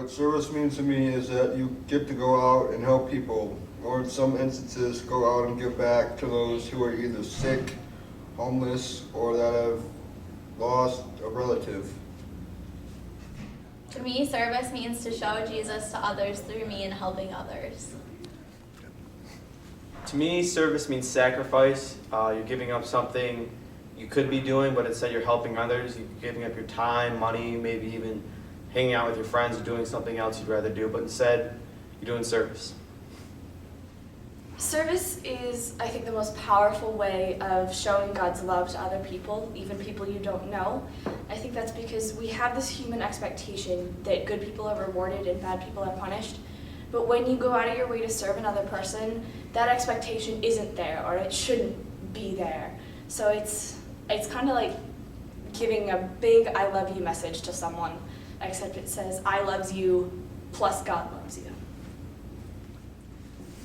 what service means to me is that you get to go out and help people, or in some instances, go out and give back to those who are either sick, homeless, or that have lost a relative. To me, service means to show Jesus to others through me and helping others. To me, service means sacrifice. You're giving up something you could be doing, but instead you're helping others. You're giving up your time, money, maybe even hanging out with your friends or doing something else you'd rather do, but instead you're doing service. Service is, I think, the most powerful way of showing God's love to other people, even people you don't know. I think that's because we have this human expectation that good people are rewarded and bad people are punished. But when you go out of your way to serve another person, that expectation isn't there, or it shouldn't be there. So it's kind of like giving a big I love you message to someone, except it says I loves you plus God loves you.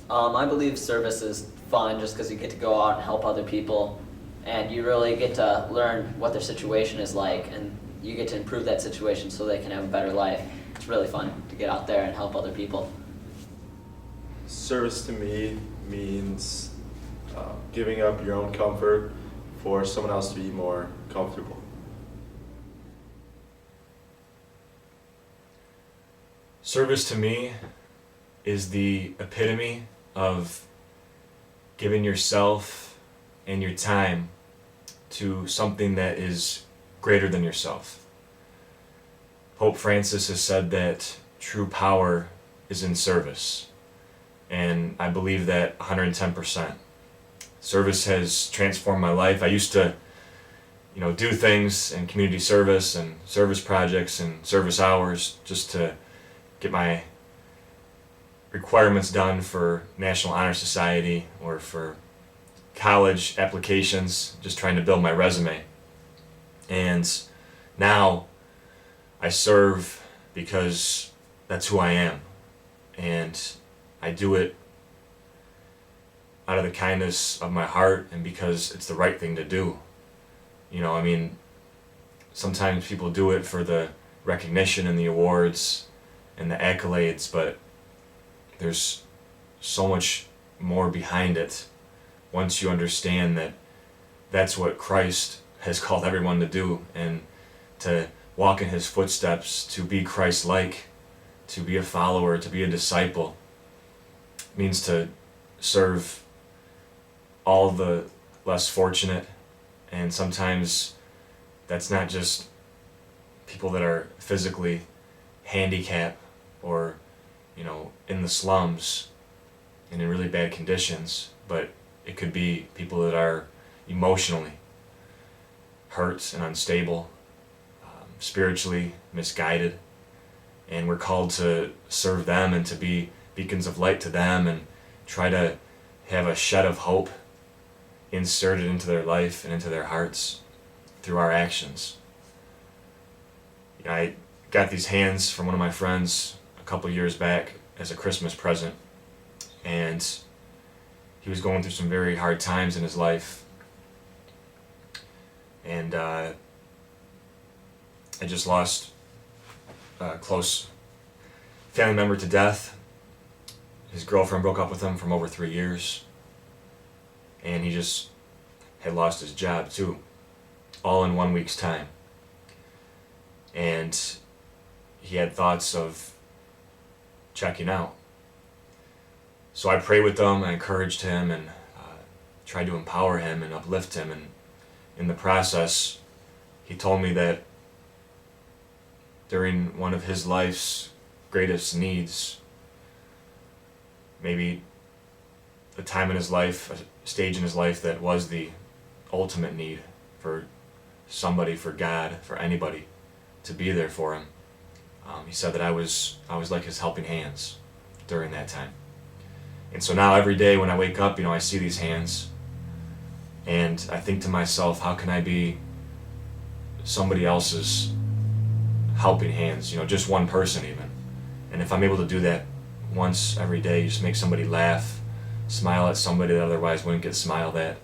I believe service is fun just because you get to go out and help other people, and you really get to learn what their situation is like, and you get to improve that situation so they can have a better life. It's really fun to get out there and help other people. Service to me means giving up your own comfort for someone else to be more comfortable. Service to me is the epitome of giving yourself and your time to something that is greater than yourself. Pope Francis has said that true power is in service, and I believe that 110%. Service has transformed my life. I used to, do things in community service and service projects and service hours just to get my requirements done for National Honor Society or for college applications, just trying to build my resume. And now I serve because that's who I am, and I do it out of the kindness of my heart and because it's the right thing to do. Sometimes people do it for the recognition and the awards and the accolades, but there's so much more behind it once you understand that that's what Christ has called everyone to do, and to walk in his footsteps, to be Christ-like, to be a follower, to be a disciple, means to serve all the less fortunate. And sometimes that's not just people that are physically handicapped or in the slums and in really bad conditions, but it could be people that are emotionally hurt and unstable, spiritually misguided, and we're called to serve them and to be beacons of light to them and try to have a shed of hope inserted into their life and into their hearts through our actions. I got these hands from one of my friends a couple years back as a Christmas present, and he was going through some very hard times in his life, and I just lost a close family member to death. His girlfriend broke up with him from over 3 years, and he just had lost his job too, all in 1 week's time. And he had thoughts of checking out. So I prayed with him, I encouraged him, and tried to empower him and uplift him. And in the process, he told me that during one of his life's greatest needs, maybe a time in his life, a stage in his life that was the ultimate need for somebody, for God, for anybody to be there for him. He said that I was like his helping hands during that time. And so now every day when I wake up, I see these hands, and I think to myself, how can I be somebody else's helping hands, just one person even. And if I'm able to do that once every day, just make somebody laugh, smile at somebody that otherwise wouldn't get smiled at,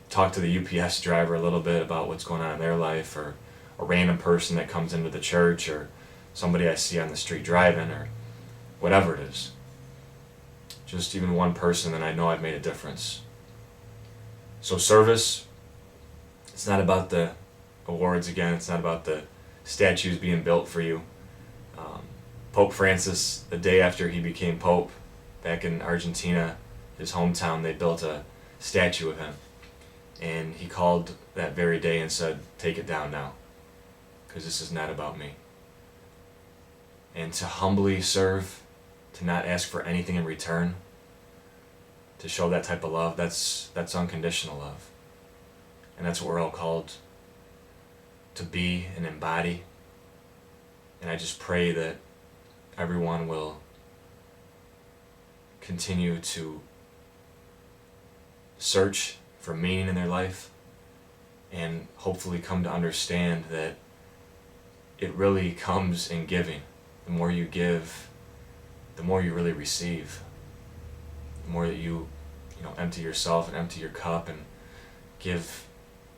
talk to the UPS driver a little bit about what's going on in their life, or a random person that comes into the church, or somebody I see on the street driving, or whatever it is. Just even one person, then I know I've made a difference. So service, it's not about the awards again, it's not about the statues being built for you. Pope Francis, the day after he became Pope, back in Argentina, his hometown, they built a statue of him. And he called that very day and said, "Take it down now, because this is not about me." And to humbly serve, to not ask for anything in return, to show that type of love, that's unconditional love. And that's what we're all called to be and embody. And I just pray that everyone will continue to search for meaning in their life and hopefully come to understand that it really comes in giving. The more you give, the more you really receive. The more that you empty yourself and empty your cup and give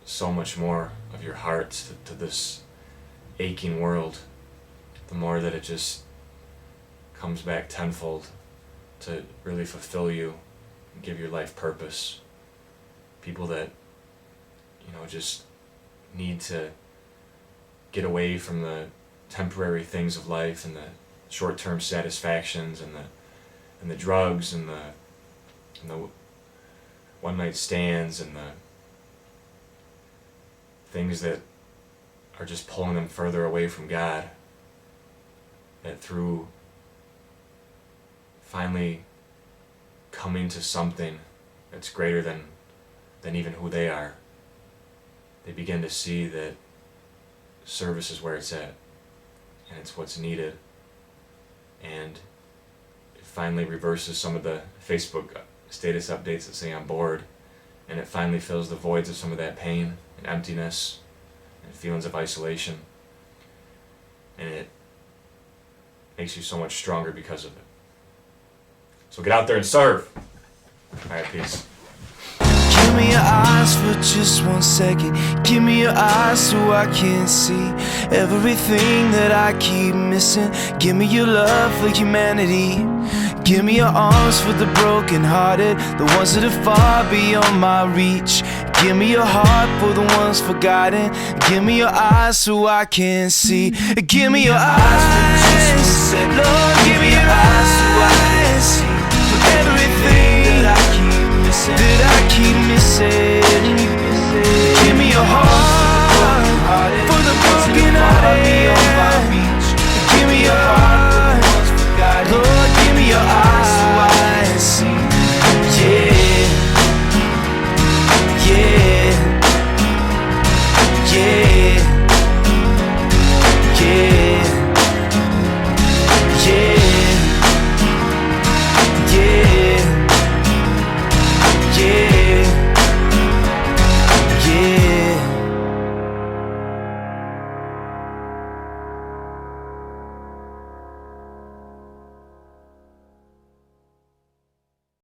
so much more of your heart to this aching world, the more that it just comes back tenfold to really fulfill you and give your life purpose. People that just need to get away from the temporary things of life and the short-term satisfactions and the drugs and the one-night stands and the things that are just pulling them further away from God. That through finally coming to something that's greater than even who they are, they begin to see that service is where it's at, and it's what's needed, and it finally reverses some of the Facebook status updates that say I'm bored, and it finally fills the voids of some of that pain and emptiness and feelings of isolation, and it makes you so much stronger because of it. So get out there and serve. All right, peace. Give me your eyes for just 1 second. Give me your eyes so I can see everything that I keep missing. Give me your love for humanity. Give me your arms for the broken-hearted, the ones that are far beyond my reach. Give me your heart for the ones forgotten. Give me your eyes so I can see. Give me your eyes, Lord, give me your eyes so I can see everything